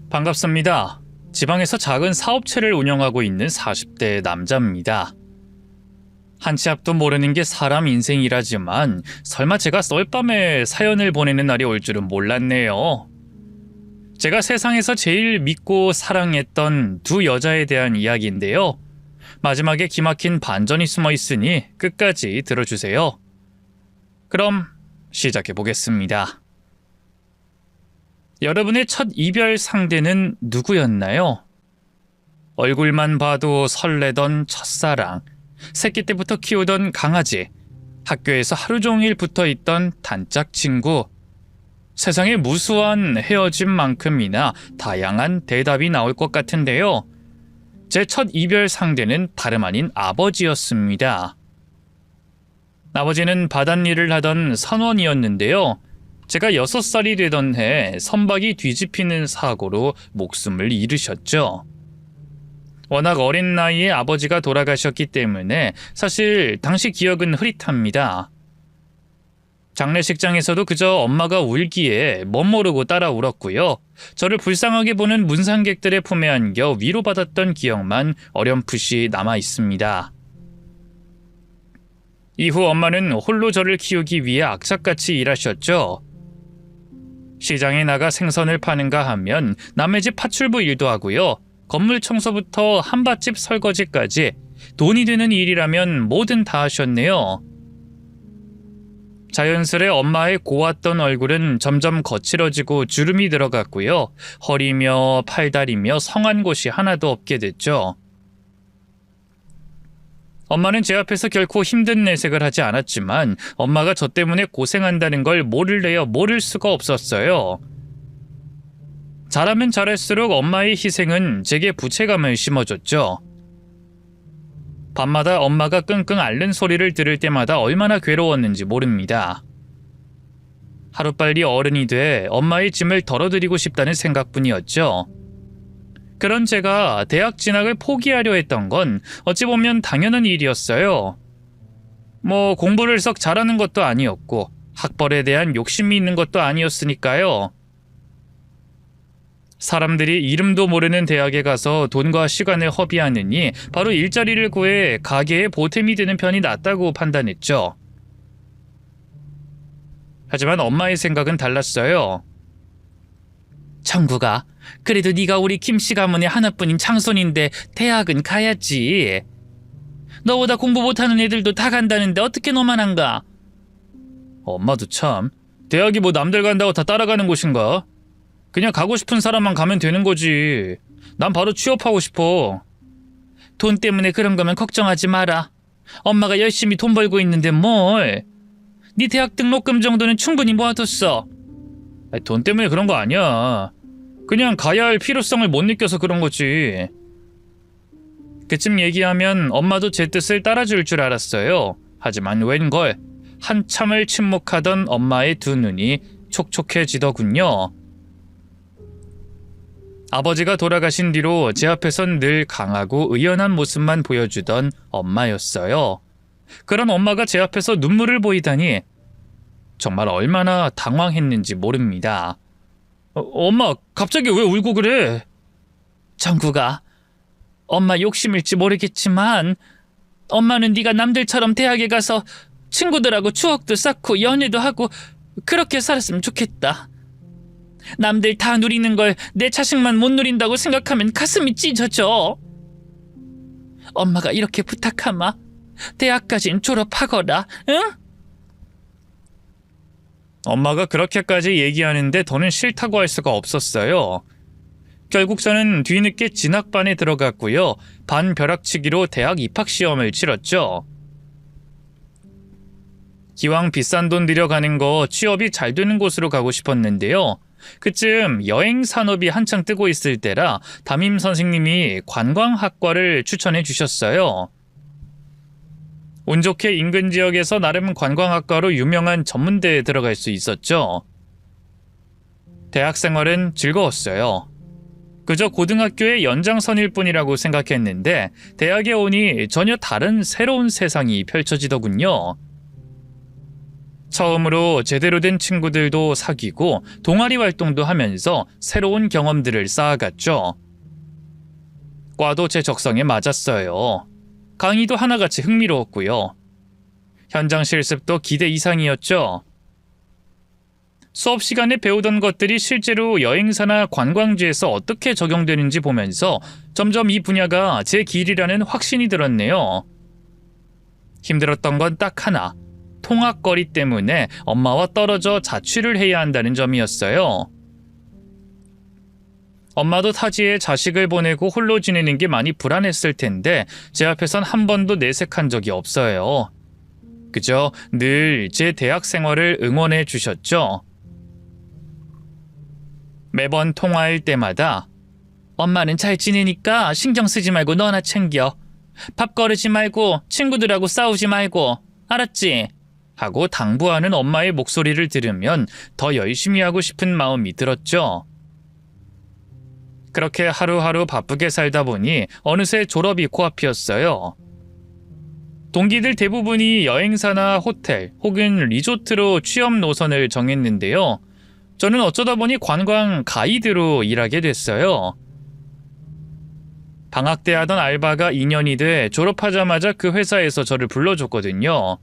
반갑습니다. 지방에서 작은 사업체를 운영하고 있는 40대 남자입니다. 한 치 앞도 모르는 게 사람 인생이라지만 설마 제가 썰밤에 사연을 보내는 날이 올 줄은 몰랐네요. 제가 세상에서 제일 믿고 사랑했던 두 여자에 대한 이야기인데요. 마지막에 기막힌 반전이 숨어 있으니 끝까지 들어주세요. 그럼 시작해 보겠습니다. 여러분의 첫 이별 상대는 누구였나요? 얼굴만 봐도 설레던 첫사랑, 새끼 때부터 키우던 강아지, 학교에서 하루 종일 붙어있던 단짝 친구. 세상에 무수한 헤어짐만큼이나 다양한 대답이 나올 것 같은데요. 제 첫 이별 상대는 다름 아닌 아버지였습니다. 아버지는 바닷일을 하던 선원이었는데요. 제가 6살이 되던 해 선박이 뒤집히는 사고로 목숨을 잃으셨죠. 워낙 어린 나이에 아버지가 돌아가셨기 때문에 사실 당시 기억은 흐릿합니다. 장례식장에서도 그저 엄마가 울기에 멋모르고 따라 울었고요. 저를 불쌍하게 보는 문상객들의 품에 안겨 위로받았던 기억만 어렴풋이 남아 있습니다. 이후 엄마는 홀로 저를 키우기 위해 악착같이 일하셨죠. 시장에 나가 생선을 파는가 하면 남의 집 파출부 일도 하고요. 건물 청소부터 한밭집 설거지까지 돈이 되는 일이라면 뭐든 다 하셨네요. 자연스레 엄마의 고왔던 얼굴은 점점 거칠어지고 주름이 들어갔고요. 허리며 팔다리며 성한 곳이 하나도 없게 됐죠. 엄마는 제 앞에서 결코 힘든 내색을 하지 않았지만 엄마가 저 때문에 고생한다는 걸 모를래야 모를 수가 없었어요. 잘하면 잘할수록 엄마의 희생은 제게 부채감을 심어줬죠. 밤마다 엄마가 끙끙 앓는 소리를 들을 때마다 얼마나 괴로웠는지 모릅니다. 하루빨리 어른이 돼 엄마의 짐을 덜어드리고 싶다는 생각뿐이었죠. 그런 제가 대학 진학을 포기하려 했던 건 어찌 보면 당연한 일이었어요. 공부를 썩 잘하는 것도 아니었고 학벌에 대한 욕심이 있는 것도 아니었으니까요. 사람들이 이름도 모르는 대학에 가서 돈과 시간을 허비하느니 바로 일자리를 구해 가게에 보탬이 되는 편이 낫다고 판단했죠. 하지만 엄마의 생각은 달랐어요. 청구가, 그래도 네가 우리 김씨 가문의 하나뿐인 장손인데 대학은 가야지. 너보다 공부 못하는 애들도 다 간다는데 어떻게 너만 안 가? 엄마도 참, 대학이 뭐 남들 간다고 다 따라가는 곳인가? 그냥 가고 싶은 사람만 가면 되는 거지. 난 바로 취업하고 싶어. 돈 때문에 그런 거면 걱정하지 마라. 엄마가 열심히 돈 벌고 있는데 뭘. 네 대학 등록금 정도는 충분히 모아뒀어. 돈 때문에 그런 거 아니야. 그냥 가야 할 필요성을 못 느껴서 그런 거지. 그쯤 얘기하면 엄마도 제 뜻을 따라줄 줄 알았어요. 하지만 웬걸, 한참을 침묵하던 엄마의 두 눈이 촉촉해지더군요. 아버지가 돌아가신 뒤로 제 앞에선 늘 강하고 의연한 모습만 보여주던 엄마였어요. 그런 엄마가 제 앞에서 눈물을 보이다니 정말 얼마나 당황했는지 모릅니다. 엄마, 갑자기 왜 울고 그래? 정구가, 엄마 욕심일지 모르겠지만 엄마는 네가 남들처럼 대학에 가서 친구들하고 추억도 쌓고 연애도 하고 그렇게 살았으면 좋겠다. 남들 다 누리는 걸 내 자식만 못 누린다고 생각하면 가슴이 찢어져. 엄마가 이렇게 부탁하마. 대학까진 졸업하거라, 응? 엄마가 그렇게까지 얘기하는데 더는 싫다고 할 수가 없었어요. 결국 저는 뒤늦게 진학반에 들어갔고요. 반벼락치기로 대학 입학시험을 치렀죠. 기왕 비싼 돈 들여가는 거 취업이 잘 되는 곳으로 가고 싶었는데요. 그쯤 여행 산업이 한창 뜨고 있을 때라 담임 선생님이 관광학과를 추천해 주셨어요. 운 좋게 인근 지역에서 나름 관광학과로 유명한 전문대에 들어갈 수 있었죠. 대학 생활은 즐거웠어요. 그저 고등학교의 연장선일 뿐이라고 생각했는데 대학에 오니 전혀 다른 새로운 세상이 펼쳐지더군요. 처음으로 제대로 된 친구들도 사귀고 동아리 활동도 하면서 새로운 경험들을 쌓아갔죠. 과도 제 적성에 맞았어요. 강의도 하나같이 흥미로웠고요. 현장 실습도 기대 이상이었죠. 수업 시간에 배우던 것들이 실제로 여행사나 관광지에서 어떻게 적용되는지 보면서 점점 이 분야가 제 길이라는 확신이 들었네요. 힘들었던 건 딱 하나, 통학거리 때문에 엄마와 떨어져 자취를 해야 한다는 점이었어요. 엄마도 타지에 자식을 보내고 홀로 지내는 게 많이 불안했을 텐데 제 앞에선 한 번도 내색한 적이 없어요. 그저 늘 제 대학 생활을 응원해 주셨죠. 매번 통화할 때마다 엄마는 잘 지내니까 신경 쓰지 말고 너나 챙겨. 밥 거르지 말고 친구들하고 싸우지 말고 알았지? 하고 당부하는 엄마의 목소리를 들으면 더 열심히 하고 싶은 마음이 들었죠. 그렇게 하루하루 바쁘게 살다 보니 어느새 졸업이 코앞이었어요. 동기들 대부분이 여행사나 호텔 혹은 리조트로 취업 노선을 정했는데요. 저는 어쩌다 보니 관광 가이드로 일하게 됐어요. 방학 때 하던 알바가 2년이 돼 졸업하자마자 그 회사에서 저를 불러줬거든요.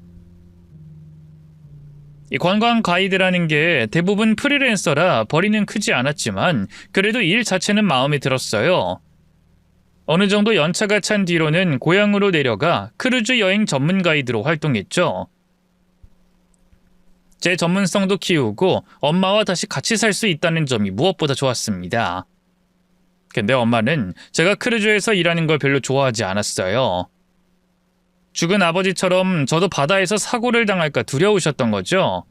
이 관광 가이드라는 게 대부분 프리랜서라 벌이는 크지 않았지만 그래도 일 자체는 마음에 들었어요. 어느 정도 연차가 찬 뒤로는 고향으로 내려가 크루즈 여행 전문 가이드로 활동했죠. 제 전문성도 키우고 엄마와 다시 같이 살 수 있다는 점이 무엇보다 좋았습니다. 근데 엄마는 제가 크루즈에서 일하는 걸 별로 좋아하지 않았어요. 죽은 아버지처럼 저도 바다에서 사고를 당할까 두려우셨던 거죠.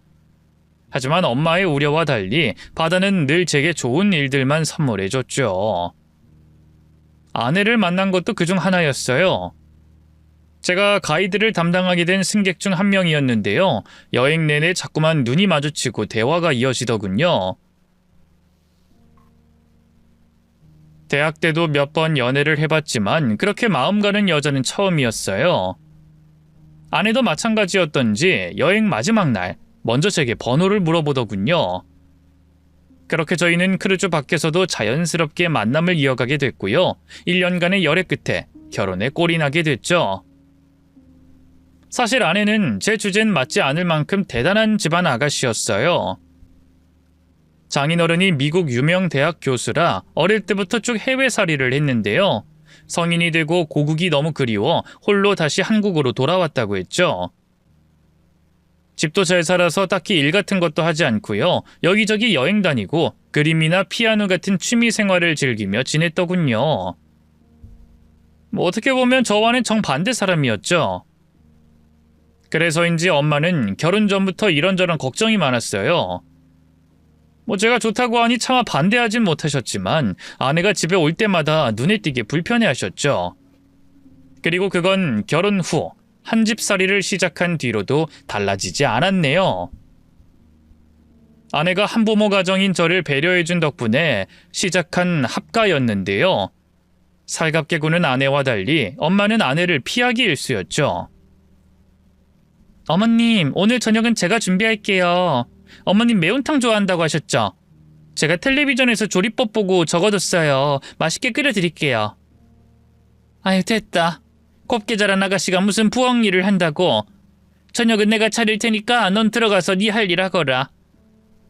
하지만 엄마의 우려와 달리 바다는 늘 제게 좋은 일들만 선물해줬죠. 아내를 만난 것도 그중 하나였어요. 제가 가이드를 담당하게 된 승객 중 한 명이었는데요. 여행 내내 자꾸만 눈이 마주치고 대화가 이어지더군요. 대학 때도 몇 번 연애를 해봤지만 그렇게 마음 가는 여자는 처음이었어요. 아내도 마찬가지였던지 여행 마지막 날 먼저 제게 번호를 물어보더군요. 그렇게 저희는 크루즈 밖에서도 자연스럽게 만남을 이어가게 됐고요. 1년간의 열애 끝에 결혼에 꼴이 나게 됐죠. 사실 아내는 제 주제엔 맞지 않을 만큼 대단한 집안 아가씨였어요. 장인어른이 미국 유명 대학 교수라 어릴 때부터 쭉 해외살이를 했는데요. 성인이 되고 고국이 너무 그리워 홀로 다시 한국으로 돌아왔다고 했죠. 집도 잘 살아서 딱히 일 같은 것도 하지 않고요. 여기저기 여행 다니고 그림이나 피아노 같은 취미 생활을 즐기며 지냈더군요. 뭐 어떻게 보면 저와는 정반대 사람이었죠. 그래서인지 엄마는 결혼 전부터 이런저런 걱정이 많았어요. 제가 좋다고 하니 차마 반대하진 못하셨지만 아내가 집에 올 때마다 눈에 띄게 불편해하셨죠. 그리고 그건 결혼 후 한 집살이를 시작한 뒤로도 달라지지 않았네요. 아내가 한부모 가정인 저를 배려해준 덕분에 시작한 합가였는데요. 살갑게 구는 아내와 달리 엄마는 아내를 피하기 일쑤였죠. 어머님, 오늘 저녁은 제가 준비할게요. 어머님 매운탕 좋아한다고 하셨죠? 제가 텔레비전에서 조리법 보고 적어뒀어요. 맛있게 끓여드릴게요. 아유, 됐다. 곱게 자란 아가씨가 무슨 부엌 일을 한다고. 저녁은 내가 차릴 테니까 넌 들어가서 네 할 일 하거라.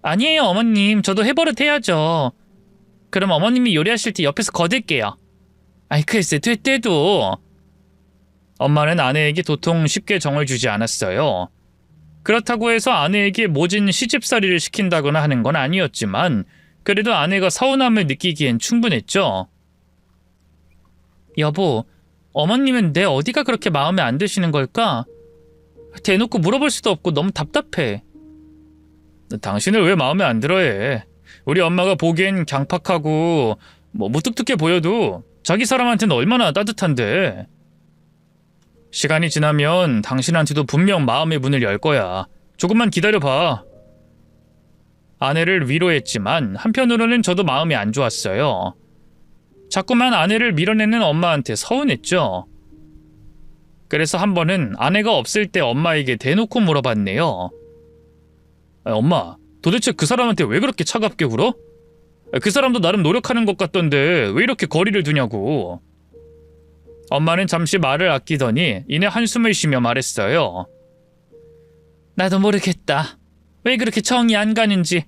아니에요, 어머님. 저도 해버릇 해야죠. 그럼 어머님이 요리하실 때 옆에서 거들게요. 아이, 글쎄, 됐대도. 엄마는 아내에게 도통 쉽게 정을 주지 않았어요. 그렇다고 해서 아내에게 모진 시집살이를 시킨다거나 하는 건 아니었지만 그래도 아내가 서운함을 느끼기엔 충분했죠. 여보, 어머님은 내 어디가 그렇게 마음에 안 드시는 걸까? 대놓고 물어볼 수도 없고 너무 답답해. 당신을 왜 마음에 안 들어해? 우리 엄마가 보기엔 강팍하고 무뚝뚝해 보여도 자기 사람한테는 얼마나 따뜻한데. 시간이 지나면 당신한테도 분명 마음의 문을 열 거야. 조금만 기다려봐. 아내를 위로했지만 한편으로는 저도 마음이 안 좋았어요. 자꾸만 아내를 밀어내는 엄마한테 서운했죠. 그래서 한 번은 아내가 없을 때 엄마에게 대놓고 물어봤네요. 엄마, 도대체 그 사람한테 왜 그렇게 차갑게 굴어? 그 사람도 나름 노력하는 것 같던데 왜 이렇게 거리를 두냐고. 엄마는 잠시 말을 아끼더니 이내 한숨을 쉬며 말했어요. 나도 모르겠다. 왜 그렇게 정이 안 가는지.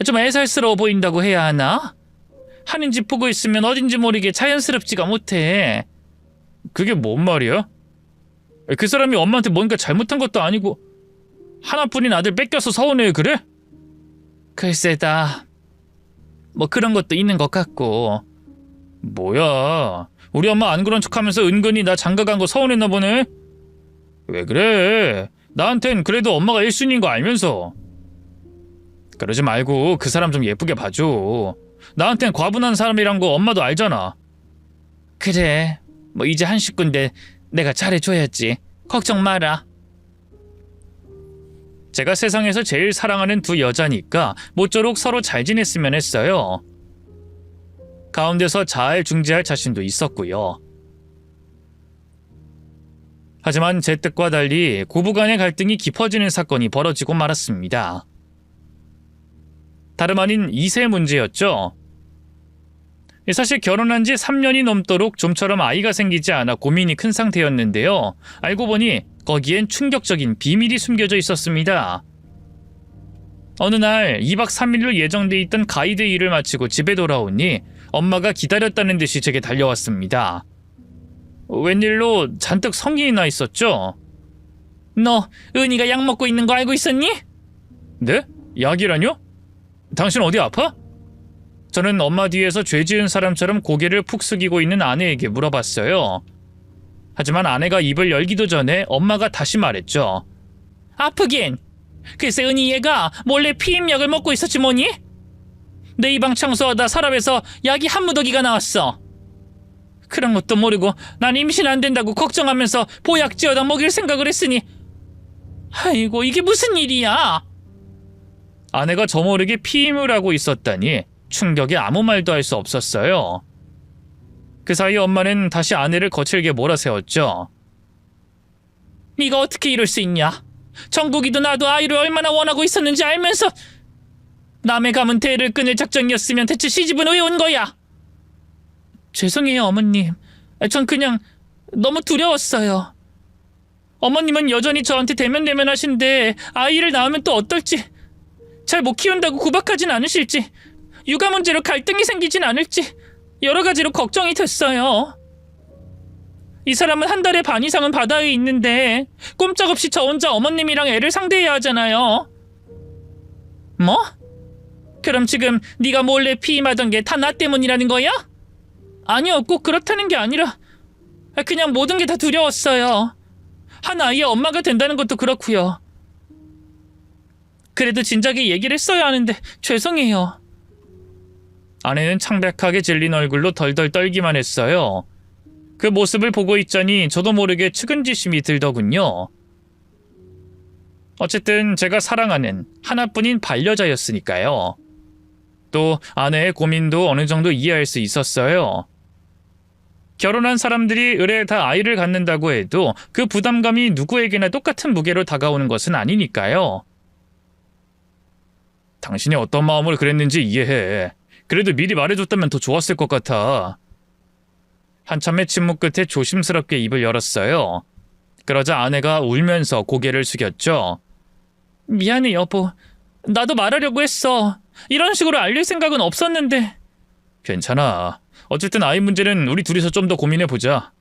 좀 애살스러워 보인다고 해야 하나? 하는 짓 보고 있으면 어딘지 모르게 자연스럽지가 못해. 그게 뭔 말이야? 그 사람이 엄마한테 뭔가 잘못한 것도 아니고 하나뿐인 아들 뺏겨서 서운해 그래? 글쎄다. 뭐 그런 것도 있는 것 같고. 뭐야, 우리 엄마 안 그런 척하면서 은근히 나 장가간 거 서운했나 보네? 왜 그래? 나한텐 그래도 엄마가 1순위인 거 알면서. 그러지 말고 그 사람 좀 예쁘게 봐줘. 나한텐 과분한 사람이란 거 엄마도 알잖아. 그래, 뭐 이제 한 식구인데 내가 잘해줘야지. 걱정 마라. 제가 세상에서 제일 사랑하는 두 여자니까 모쪼록 서로 잘 지냈으면 했어요. 가운데서 잘 중재할 자신도 있었고요. 하지만 제 뜻과 달리 고부간의 갈등이 깊어지는 사건이 벌어지고 말았습니다. 다름 아닌 2세 문제였죠. 사실 결혼한 지 3년이 넘도록 좀처럼 아이가 생기지 않아 고민이 큰 상태였는데요. 알고 보니 거기엔 충격적인 비밀이 숨겨져 있었습니다. 어느 날 2박 3일로 예정돼 있던 가이드 일을 마치고 집에 돌아오니 엄마가 기다렸다는 듯이 제게 달려왔습니다. 웬일로 잔뜩 성이 나 있었죠? 너 은희가 약 먹고 있는 거 알고 있었니? 네? 약이라뇨? 당신 어디 아파? 저는 엄마 뒤에서 죄 지은 사람처럼 고개를 푹 숙이고 있는 아내에게 물어봤어요. 하지만 아내가 입을 열기도 전에 엄마가 다시 말했죠. 아프긴. 글쎄 은희 얘가 몰래 피임약을 먹고 있었지 뭐니? 내 이 방 청소하다 서랍에서 약이 한 무더기가 나왔어. 그런 것도 모르고 난 임신 안 된다고 걱정하면서 보약 지어다 먹일 생각을 했으니 아이고 이게 무슨 일이야. 아내가 저 모르게 피임을 하고 있었다니 충격에 아무 말도 할 수 없었어요. 그 사이 엄마는 다시 아내를 거칠게 몰아세웠죠. 네가 어떻게 이럴 수 있냐. 정국이도 나도 아이를 얼마나 원하고 있었는지 알면서 남의 가문 대를 끊을 작전이었으면 대체 시집은 왜 온 거야. 죄송해요 어머님. 전 그냥 너무 두려웠어요. 어머님은 여전히 저한테 대면대면하신데 아이를 낳으면 또 어떨지, 잘 못 키운다고 구박하진 않으실지, 육아 문제로 갈등이 생기진 않을지 여러 가지로 걱정이 됐어요. 이 사람은 한 달에 반 이상은 바다에 있는데 꼼짝없이 저 혼자 어머님이랑 애를 상대해야 하잖아요. 뭐? 그럼 지금 네가 몰래 피임하던 게 다 나 때문이라는 거야? 아니요, 꼭 그렇다는 게 아니라 그냥 모든 게 다 두려웠어요. 한 아이의 엄마가 된다는 것도 그렇고요. 그래도 진작에 얘기를 했어야 하는데 죄송해요. 아내는 창백하게 질린 얼굴로 덜덜 떨기만 했어요. 그 모습을 보고 있자니 저도 모르게 측은지심이 들더군요. 어쨌든 제가 사랑하는 하나뿐인 반려자였으니까요. 또 아내의 고민도 어느 정도 이해할 수 있었어요. 결혼한 사람들이 의뢰 다 아이를 갖는다고 해도 그 부담감이 누구에게나 똑같은 무게로 다가오는 것은 아니니까요. 당신이 어떤 마음으로 그랬는지 이해해. 그래도 미리 말해줬다면 더 좋았을 것 같아. 한참의 침묵 끝에 조심스럽게 입을 열었어요. 그러자 아내가 울면서 고개를 숙였죠. 미안해 여보. 나도 말하려고 했어. 이런 식으로 알릴 생각은 없었는데. 괜찮아. 어쨌든 아이 문제는 우리 둘이서 좀 더 고민해보자.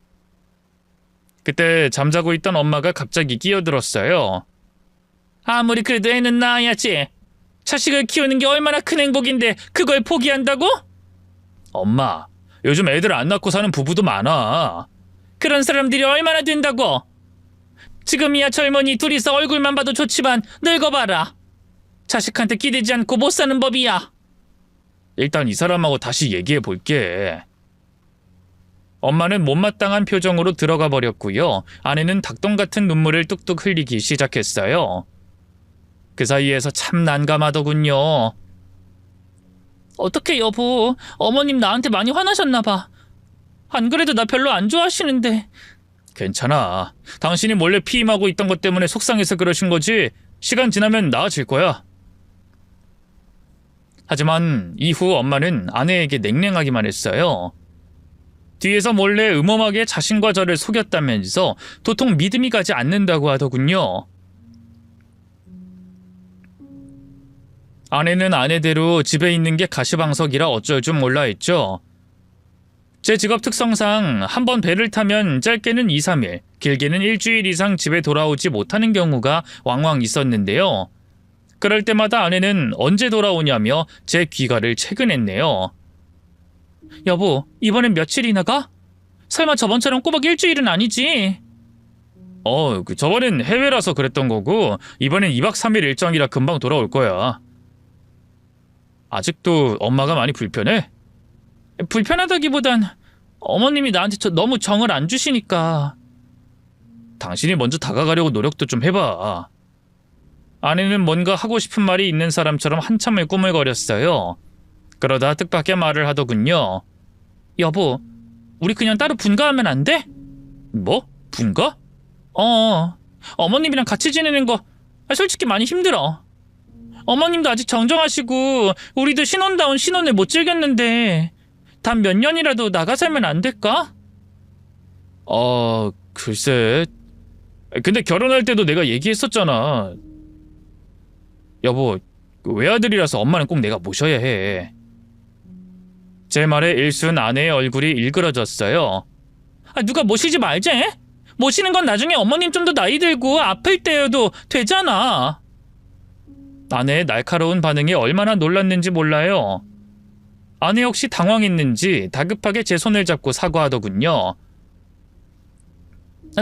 그때 잠자고 있던 엄마가 갑자기 끼어들었어요. 아무리 그래도 애는 낳아야지. 자식을 키우는 게 얼마나 큰 행복인데 그걸 포기한다고? 엄마, 요즘 애들 안 낳고 사는 부부도 많아. 그런 사람들이 얼마나 된다고? 지금이야 젊은이 둘이서 얼굴만 봐도 좋지만 늙어봐라. 자식한테 기대지 않고 못 사는 법이야. 일단 이 사람하고 다시 얘기해 볼게. 엄마는 못마땅한 표정으로 들어가 버렸고요. 아내는 닭똥 같은 눈물을 뚝뚝 흘리기 시작했어요. 그 사이에서 참 난감하더군요. 어떡해 여보. 어머님 나한테 많이 화나셨나 봐. 안 그래도 나 별로 안 좋아하시는데. 괜찮아. 당신이 몰래 피임하고 있던 것 때문에 속상해서 그러신 거지. 시간 지나면 나아질 거야. 하지만 이후 엄마는 아내에게 냉랭하기만 했어요. 뒤에서 몰래 음험하게 자신과 저를 속였다면서 도통 믿음이 가지 않는다고 하더군요. 아내는 아내대로 집에 있는 게 가시방석이라 어쩔 줄 몰라 했죠. 제 직업 특성상 한번 배를 타면 짧게는 2, 3일, 길게는 일주일 이상 집에 돌아오지 못하는 경우가 왕왕 있었는데요. 그럴 때마다 아내는 언제 돌아오냐며 제 귀가를 채근했네요. 여보, 이번엔 며칠이나 가? 설마 저번처럼 꼬박 일주일은 아니지? 저번엔 해외라서 그랬던 거고 이번엔 2박 3일 일정이라 금방 돌아올 거야. 아직도 엄마가 많이 불편해? 불편하다기보단 어머님이 나한테 너무 정을 안 주시니까. 당신이 먼저 다가가려고 노력도 좀 해봐. 아내는 뭔가 하고 싶은 말이 있는 사람처럼 한참을 꾸물거렸어요. 그러다 뜻밖의 말을 하더군요. 여보, 우리 그냥 따로 분가하면 안 돼? 뭐? 분가? 어머님이랑 같이 지내는 거 솔직히 많이 힘들어. 어머님도 아직 정정하시고 우리도 신혼다운 신혼을 못 즐겼는데 단 몇 년이라도 나가 살면 안 될까? 글쎄. 근데 결혼할 때도 내가 얘기했었잖아. 여보, 외아들이라서 엄마는 꼭 내가 모셔야 해. 제 말에 일순 아내의 얼굴이 일그러졌어요. 누가 모시지 말제? 모시는 건 나중에 어머님 좀 더 나이 들고 아플 때여도 되잖아. 아내의 날카로운 반응에 얼마나 놀랐는지 몰라요. 아내 역시 당황했는지 다급하게 제 손을 잡고 사과하더군요.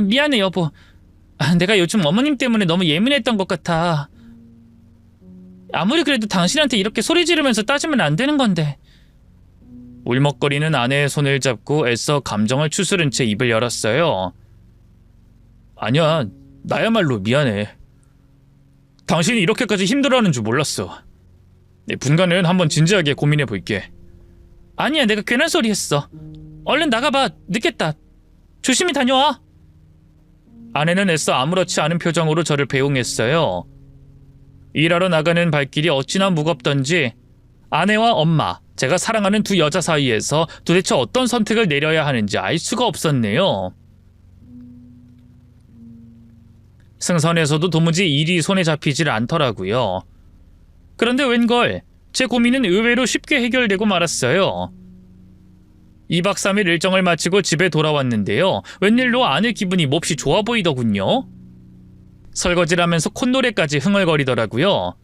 미안해 여보. 내가 요즘 어머님 때문에 너무 예민했던 것 같아. 아무리 그래도 당신한테 이렇게 소리 지르면서 따지면 안 되는 건데. 울먹거리는 아내의 손을 잡고 애써 감정을 추스른 채 입을 열었어요. 아니야, 나야말로 미안해. 당신이 이렇게까지 힘들어하는 줄 몰랐어. 내 분간은 한번 진지하게 고민해 볼게. 아니야, 내가 괜한 소리 했어. 얼른 나가봐, 늦겠다. 조심히 다녀와. 아내는 애써 아무렇지 않은 표정으로 저를 배웅했어요. 일하러 나가는 발길이 어찌나 무겁던지 아내와 엄마, 제가 사랑하는 두 여자 사이에서 도대체 어떤 선택을 내려야 하는지 알 수가 없었네요. 승선에서도 도무지 일이 손에 잡히질 않더라고요. 그런데 웬걸 제 고민은 의외로 쉽게 해결되고 말았어요. 2박 3일 일정을 마치고 집에 돌아왔는데요. 웬일로 아내 기분이 몹시 좋아 보이더군요. 설거지를 하면서 콧노래까지 흥얼거리더라고요.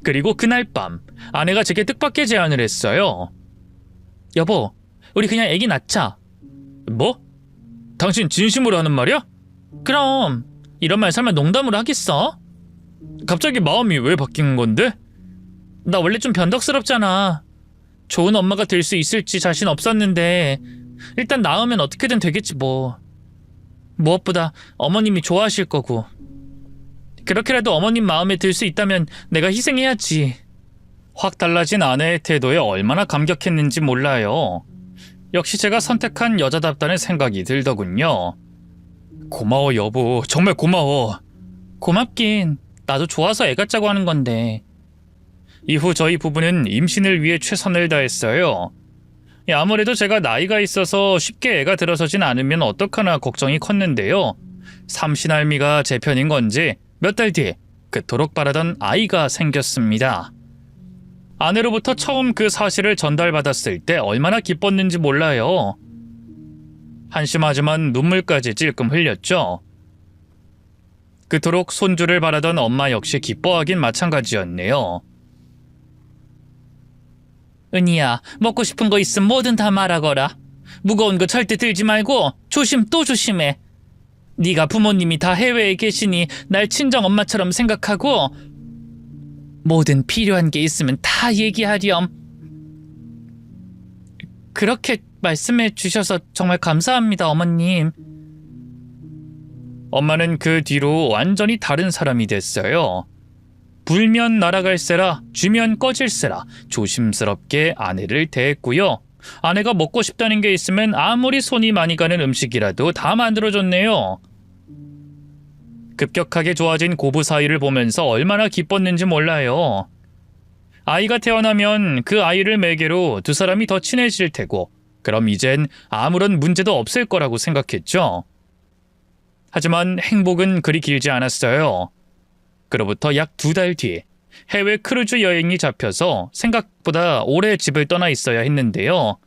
그리고 그날 밤 아내가 제게 뜻밖의 제안을 했어요. 여보, 우리 그냥 애기 낳자. 뭐? 당신 진심으로 하는 말이야? 그럼 이런 말 설마 농담으로 하겠어? 갑자기 마음이 왜 바뀐 건데? 나 원래 좀 변덕스럽잖아. 좋은 엄마가 될 수 있을지 자신 없었는데 일단 낳으면 어떻게든 되겠지 뭐. 무엇보다 어머님이 좋아하실 거고. 그렇게라도 어머님 마음에 들 수 있다면 내가 희생해야지. 확 달라진 아내의 태도에 얼마나 감격했는지 몰라요. 역시 제가 선택한 여자답다는 생각이 들더군요. 고마워 여보, 정말 고마워. 고맙긴, 나도 좋아서 애 갖자고 하는 건데. 이후 저희 부부는 임신을 위해 최선을 다했어요. 아무래도 제가 나이가 있어서 쉽게 애가 들어서진 않으면 어떡하나 걱정이 컸는데요. 삼신할미가 제 편인 건지 몇 달 뒤에 그토록 바라던 아이가 생겼습니다. 아내로부터 처음 그 사실을 전달받았을 때 얼마나 기뻤는지 몰라요. 한심하지만 눈물까지 찔끔 흘렸죠. 그토록 손주를 바라던 엄마 역시 기뻐하긴 마찬가지였네요. 은희야, 먹고 싶은 거 있으면 뭐든 다 말하거라. 무거운 거 절대 들지 말고 조심 또 조심해. 네가 부모님이 다 해외에 계시니 날 친정엄마처럼 생각하고 뭐든 필요한 게 있으면 다 얘기하렴. 그렇게 말씀해 주셔서 정말 감사합니다, 어머님. 엄마는 그 뒤로 완전히 다른 사람이 됐어요. 불면 날아갈세라 쥐면 꺼질세라 조심스럽게 아내를 대했고요. 아내가 먹고 싶다는 게 있으면 아무리 손이 많이 가는 음식이라도 다 만들어줬네요. 급격하게 좋아진 고부 사이를 보면서 얼마나 기뻤는지 몰라요. 아이가 태어나면 그 아이를 매개로 두 사람이 더 친해질 테고 그럼 이젠 아무런 문제도 없을 거라고 생각했죠. 하지만 행복은 그리 길지 않았어요. 그로부터 약 2달 뒤 해외 크루즈 여행이 잡혀서 생각보다 오래 집을 떠나 있어야 했는데요.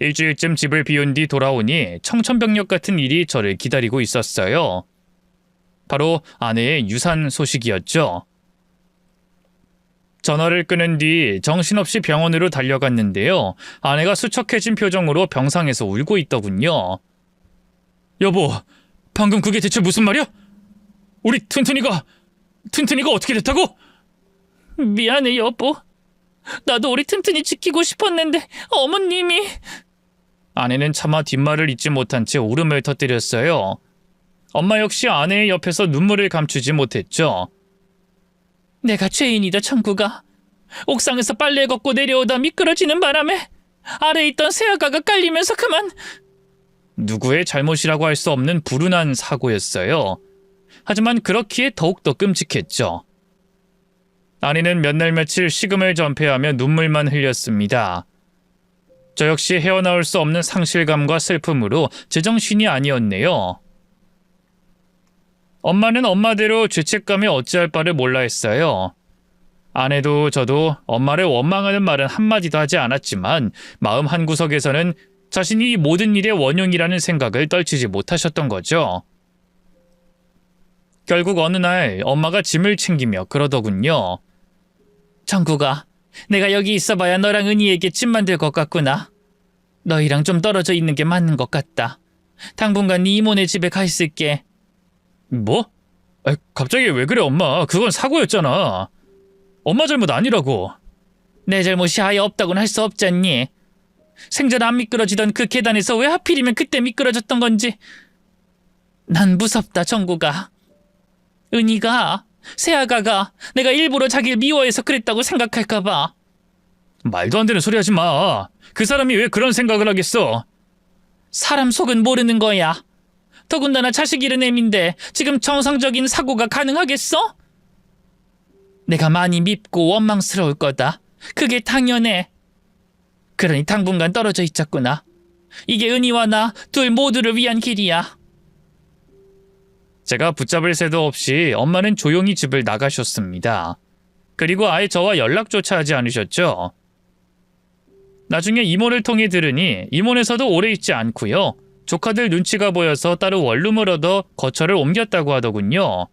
일주일쯤 집을 비운 뒤 돌아오니 청천벽력 같은 일이 저를 기다리고 있었어요. 바로 아내의 유산 소식이었죠. 전화를 끊은 뒤 정신없이 병원으로 달려갔는데요. 아내가 수척해진 표정으로 병상에서 울고 있더군요. 여보, 방금 그게 대체 무슨 말이야? 우리 튼튼이가 어떻게 됐다고? 미안해 여보. 나도 우리 튼튼이 지키고 싶었는데 어머님이... 아내는 차마 뒷말을 잇지 못한 채 울음을 터뜨렸어요. 엄마 역시 아내의 옆에서 눈물을 감추지 못했죠. 내가 죄인이다 청구가. 옥상에서 빨래 걷고 내려오다 미끄러지는 바람에 아래에 있던 새아가가 깔리면서 그만... 누구의 잘못이라고 할 수 없는 불운한 사고였어요. 하지만 그렇기에 더욱더 끔찍했죠. 아내는 몇 날 며칠 식음을 전폐하며 눈물만 흘렸습니다. 저 역시 헤어나올 수 없는 상실감과 슬픔으로 제정신이 아니었네요. 엄마는 엄마대로 죄책감에 어찌할 바를 몰라 했어요. 아내도 저도 엄마를 원망하는 말은 한마디도 하지 않았지만 마음 한구석에서는 자신이 이 모든 일의 원흉이라는 생각을 떨치지 못하셨던 거죠. 결국 어느 날 엄마가 짐을 챙기며 그러더군요. 정구가, 내가 여기 있어봐야 너랑 은희에게 짐 만들 것 같구나. 너희랑 좀 떨어져 있는 게 맞는 것 같다. 당분간 네 이모네 집에 가 있을게. 뭐? 갑자기 왜 그래 엄마? 그건 사고였잖아. 엄마 잘못 아니라고. 내 잘못이 아예 없다고는 할 수 없잖니. 생전 안 미끄러지던 그 계단에서 왜 하필이면 그때 미끄러졌던 건지. 난 무섭다 정구가. 은희가, 새아가가 내가 일부러 자기를 미워해서 그랬다고 생각할까 봐. 말도 안 되는 소리 하지 마. 그 사람이 왜 그런 생각을 하겠어. 사람 속은 모르는 거야. 더군다나 자식 잃은 애인데 지금 정상적인 사고가 가능하겠어? 내가 많이 밉고 원망스러울 거다. 그게 당연해. 그러니 당분간 떨어져 있자꾸나. 이게 은희와 나 둘 모두를 위한 길이야. 제가 붙잡을 새도 없이 엄마는 조용히 집을 나가셨습니다. 그리고 아예 저와 연락조차 하지 않으셨죠. 나중에 이모를 통해 들으니 이모네서도 오래 있지 않고요. 조카들 눈치가 보여서 따로 원룸을 얻어 거처를 옮겼다고 하더군요.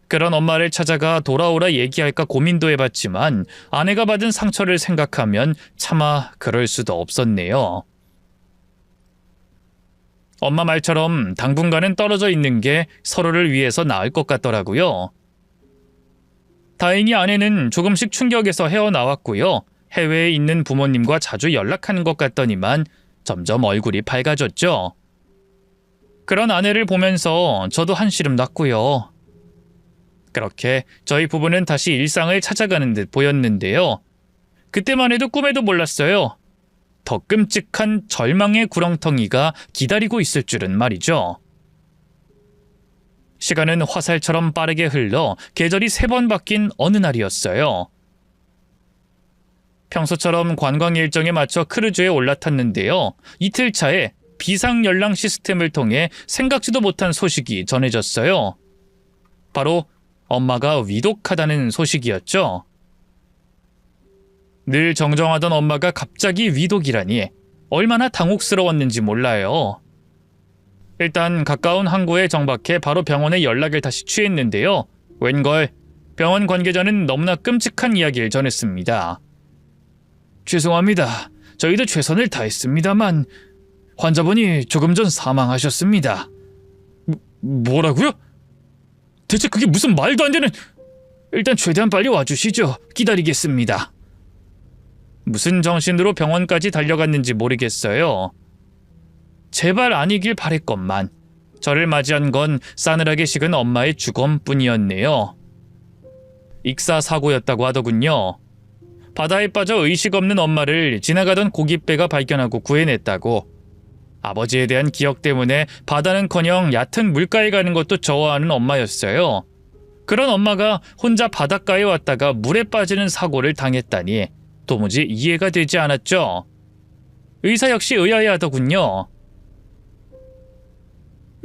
그런 엄마를 찾아가 돌아오라 얘기할까 고민도 해봤지만 아내가 받은 상처를 생각하면 차마 그럴 수도 없었네요. 엄마 말처럼 당분간은 떨어져 있는 게 서로를 위해서 나을 것 같더라고요. 다행히 아내는 조금씩 충격에서 헤어나왔고요. 해외에 있는 부모님과 자주 연락하는 것 같더니만 점점 얼굴이 밝아졌죠. 그런 아내를 보면서 저도 한시름 났고요. 그렇게 저희 부부는 다시 일상을 찾아가는 듯 보였는데요. 그때만 해도 꿈에도 몰랐어요. 더 끔찍한 절망의 구렁텅이가 기다리고 있을 줄은 말이죠. 시간은 화살처럼 빠르게 흘러 계절이 3번 바뀐 어느 날이었어요. 평소처럼 관광 일정에 맞춰 크루즈에 올라탔는데요. 이틀 차에 비상 연락 시스템을 통해 생각지도 못한 소식이 전해졌어요. 바로 엄마가 위독하다는 소식이었죠. 늘 정정하던 엄마가 갑자기 위독이라니 얼마나 당혹스러웠는지 몰라요. 일단 가까운 항구에 정박해 바로 병원에 연락을 다시 취했는데요. 웬걸 병원 관계자는 너무나 끔찍한 이야기를 전했습니다. 죄송합니다. 저희도 최선을 다했습니다만 환자분이 조금 전 사망하셨습니다. 뭐라고요? 대체 그게 무슨 말도 안 되는... 일단 최대한 빨리 와주시죠. 기다리겠습니다. 무슨 정신으로 병원까지 달려갔는지 모르겠어요. 제발 아니길 바랬건만 저를 맞이한 건 싸늘하게 식은 엄마의 죽음뿐이었네요. 익사사고였다고 하더군요. 바다에 빠져 의식 없는 엄마를 지나가던 고깃배가 발견하고 구해냈다고. 아버지에 대한 기억 때문에 바다는커녕 얕은 물가에 가는 것도 좋아하는 엄마였어요. 그런 엄마가 혼자 바닷가에 왔다가 물에 빠지는 사고를 당했다니 도무지 이해가 되지 않았죠. 의사 역시 의아해하더군요.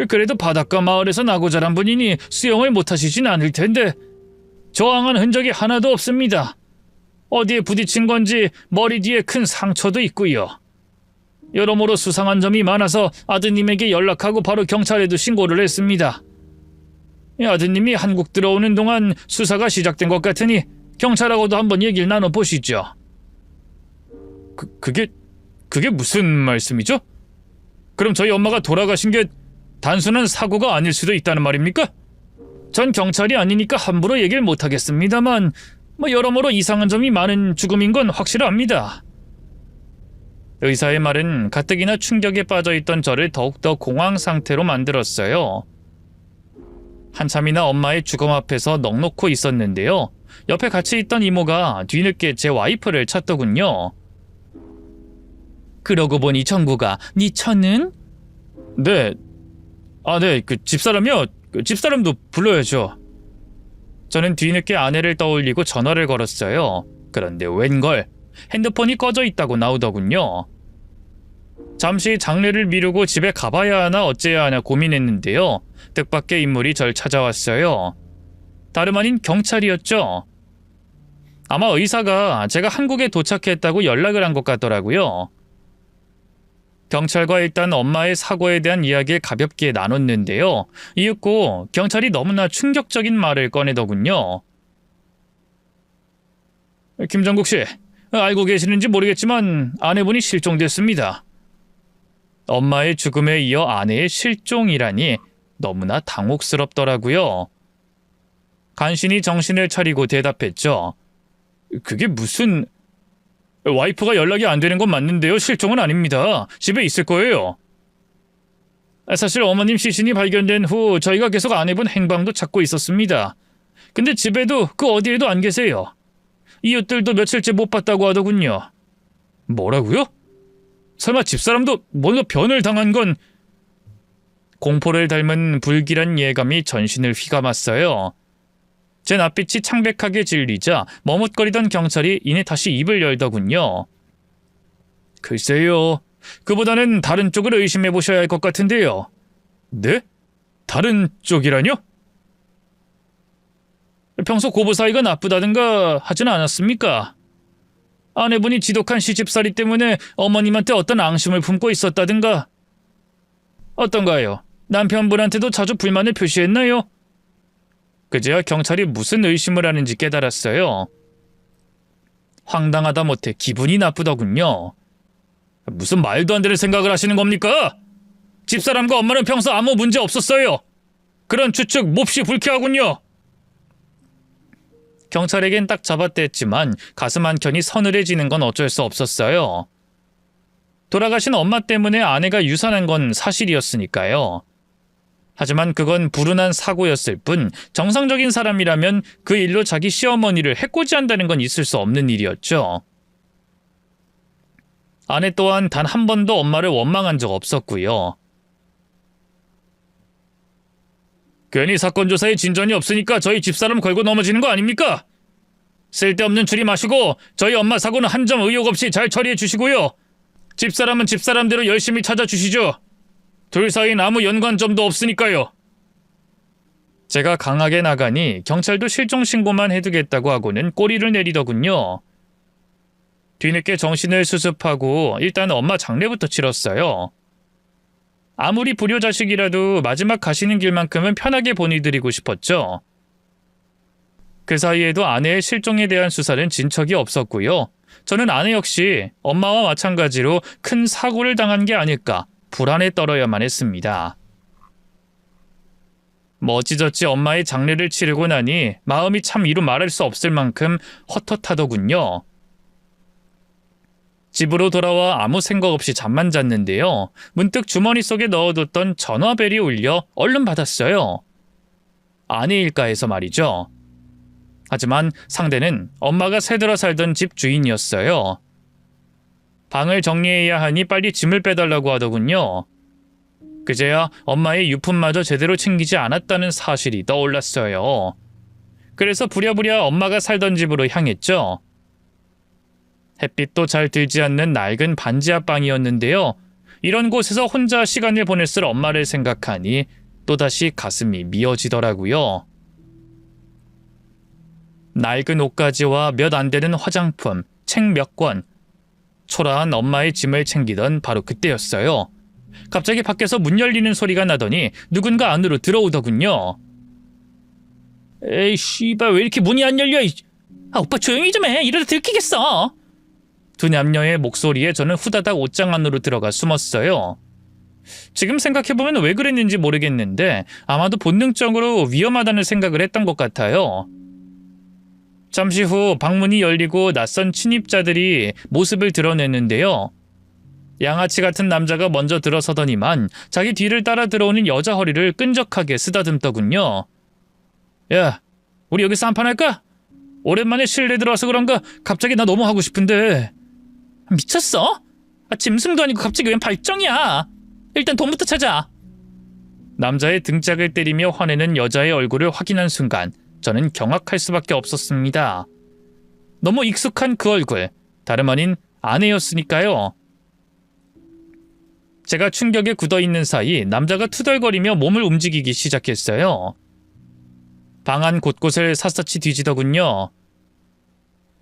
그래도 바닷가 마을에서 나고 자란 분이니 수영을 못하시진 않을 텐데 저항한 흔적이 하나도 없습니다. 어디에 부딪힌 건지 머리 뒤에 큰 상처도 있고요. 여러모로 수상한 점이 많아서 아드님에게 연락하고 바로 경찰에도 신고를 했습니다. 아드님이 한국 들어오는 동안 수사가 시작된 것 같으니 경찰하고도 한번 얘기를 나눠보시죠. 그게 무슨 말씀이죠? 그럼 저희 엄마가 돌아가신 게 단순한 사고가 아닐 수도 있다는 말입니까? 전 경찰이 아니니까 함부로 얘기를 못하겠습니다만 여러모로 이상한 점이 많은 죽음인 건 확실합니다. 의사의 말은 가뜩이나 충격에 빠져있던 저를 더욱더 공황 상태로 만들었어요. 한참이나 엄마의 죽음 앞에서 넋놓고 있었는데요. 옆에 같이 있던 이모가 뒤늦게 제 와이프를 찾더군요. 그러고 보니 정구가 네 처는? 네. 네, 집사람이요? 집사람도 불러야죠. 저는 뒤늦게 아내를 떠올리고 전화를 걸었어요. 그런데 웬걸 핸드폰이 꺼져 있다고 나오더군요. 잠시 장례를 미루고 집에 가봐야 하나 어째야 하나 고민했는데요. 뜻밖의 인물이 절 찾아왔어요. 다름 아닌 경찰이었죠. 아마 의사가 제가 한국에 도착했다고 연락을 한 것 같더라고요. 경찰과 일단 엄마의 사고에 대한 이야기를 가볍게 나눴는데요. 이윽고 경찰이 너무나 충격적인 말을 꺼내더군요. 김정국 씨, 알고 계시는지 모르겠지만 아내분이 실종됐습니다. 엄마의 죽음에 이어 아내의 실종이라니 너무나 당혹스럽더라고요. 간신히 정신을 차리고 대답했죠. 그게 무슨... 와이프가 연락이 안 되는 건 맞는데요. 실종은 아닙니다. 집에 있을 거예요. 사실 어머님 시신이 발견된 후 저희가 계속 아내분 행방도 찾고 있었습니다. 근데 집에도 그 어디에도 안 계세요. 이웃들도 며칠째 못 봤다고 하더군요. 뭐라고요? 설마 집사람도 뭔가 변을 당한 건... 공포를 닮은 불길한 예감이 전신을 휘감았어요. 제 낯빛이 창백하게 질리자 머뭇거리던 경찰이 이내 다시 입을 열더군요. 글쎄요. 그보다는 다른 쪽을 의심해보셔야 할 것 같은데요. 네? 다른 쪽이라뇨? 평소 고부 사이가 나쁘다든가 하진 않았습니까? 아내분이 지독한 시집살이 때문에 어머님한테 어떤 앙심을 품고 있었다든가? 어떤가요? 남편분한테도 자주 불만을 표시했나요? 그제야 경찰이 무슨 의심을 하는지 깨달았어요. 황당하다 못해 기분이 나쁘더군요. 무슨 말도 안 되는 생각을 하시는 겁니까? 집사람과 엄마는 평소 아무 문제 없었어요. 그런 추측 몹시 불쾌하군요. 경찰에겐 딱 잡아댔지만 가슴 한켠이 서늘해지는 건 어쩔 수 없었어요. 돌아가신 엄마 때문에 아내가 유산한 건 사실이었으니까요. 하지만 그건 불운한 사고였을 뿐 정상적인 사람이라면 그 일로 자기 시어머니를 해코지한다는 건 있을 수 없는 일이었죠. 아내 또한 단 한 번도 엄마를 원망한 적 없었고요. 괜히 사건 조사에 진전이 없으니까 저희 집사람 걸고 넘어지는 거 아닙니까? 쓸데없는 추리 마시고 저희 엄마 사고는 한 점 의혹 없이 잘 처리해 주시고요. 집사람은 집사람대로 열심히 찾아주시죠. 둘 사이엔 아무 연관점도 없으니까요. 제가 강하게 나가니 경찰도 실종 신고만 해두겠다고 하고는 꼬리를 내리더군요. 뒤늦게 정신을 수습하고 일단 엄마 장례부터 치렀어요. 아무리 불효자식이라도 마지막 가시는 길만큼은 편하게 보내드리고 싶었죠. 그 사이에도 아내의 실종에 대한 수사는 진척이 없었고요. 저는 아내 역시 엄마와 마찬가지로 큰 사고를 당한 게 아닐까 불안에 떨어야만 했습니다. 어찌저찌 엄마의 장례를 치르고 나니 마음이 참 이루 말할 수 없을 만큼 헛헛하더군요. 집으로 돌아와 아무 생각 없이 잠만 잤는데요. 문득 주머니 속에 넣어뒀던 전화벨이 울려 얼른 받았어요. 아내일까 해서 말이죠. 하지만 상대는 엄마가 새들어 살던 집 주인이었어요. 방을 정리해야 하니 빨리 짐을 빼달라고 하더군요. 그제야 엄마의 유품마저 제대로 챙기지 않았다는 사실이 떠올랐어요. 그래서 부랴부랴 엄마가 살던 집으로 향했죠. 햇빛도 잘 들지 않는 낡은 반지하 방이었는데요. 이런 곳에서 혼자 시간을 보냈을 엄마를 생각하니 또다시 가슴이 미어지더라고요. 낡은 옷가지와 몇 안 되는 화장품, 책 몇 권, 초라한 엄마의 짐을 챙기던 바로 그때였어요. 갑자기 밖에서 문 열리는 소리가 나더니 누군가 안으로 들어오더군요. 에이 씨발 왜 이렇게 문이 안 열려. 오빠 조용히 좀 해. 이러다 들키겠어. 두 남녀의 목소리에 저는 후다닥 옷장 안으로 들어가 숨었어요. 지금 생각해보면 왜 그랬는지 모르겠는데 아마도 본능적으로 위험하다는 생각을 했던 것 같아요. 잠시 후 방문이 열리고 낯선 침입자들이 모습을 드러냈는데요. 양아치 같은 남자가 먼저 들어서더니만 자기 뒤를 따라 들어오는 여자 허리를 끈적하게 쓰다듬더군요. 야, 우리 여기서 한판 할까? 오랜만에 실내 들어와서 그런가 갑자기 나 너무 하고 싶은데. 미쳤어? 짐승도 아니고 갑자기 웬 발정이야. 일단 돈부터 찾아. 남자의 등짝을 때리며 화내는 여자의 얼굴을 확인한 순간 저는 경악할 수밖에 없었습니다. 너무 익숙한 그 얼굴, 다름 아닌 아내였으니까요. 제가 충격에 굳어있는 사이 남자가 투덜거리며 몸을 움직이기 시작했어요. 방 안 곳곳을 샅샅이 뒤지더군요.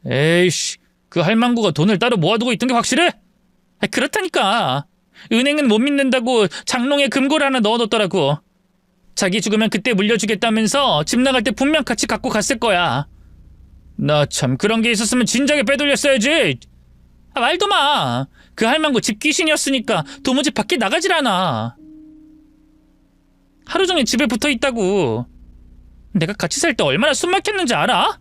에이씨, 그 할망구가 돈을 따로 모아두고 있던 게 확실해? 그렇다니까. 은행은 못 믿는다고 장롱에 금고를 하나 넣어뒀더라고. 자기 죽으면 그때 물려주겠다면서 집 나갈 때 분명 같이 갖고 갔을 거야. 나 참 그런 게 있었으면 진작에 빼돌렸어야지. 말도 마. 그 할망구 집 귀신이었으니까 도무지 밖에 나가질 않아. 하루 종일 집에 붙어 있다고. 내가 같이 살 때 얼마나 숨 막혔는지 알아?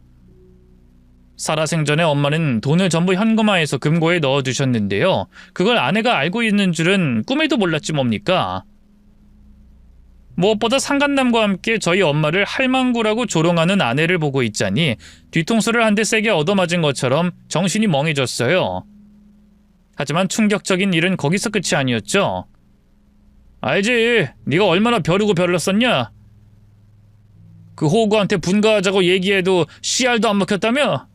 살아생전에 엄마는 돈을 전부 현금화해서 금고에 넣어두셨는데요. 그걸 아내가 알고 있는 줄은 꿈에도 몰랐지 뭡니까? 무엇보다 상간남과 함께 저희 엄마를 할망구라고 조롱하는 아내를 보고 있자니 뒤통수를 한 대 세게 얻어맞은 것처럼 정신이 멍해졌어요. 하지만 충격적인 일은 거기서 끝이 아니었죠. 알지, 네가 얼마나 벼르고 벼렀었냐? 그 호구한테 분가하자고 얘기해도 씨알도 안 먹혔다며?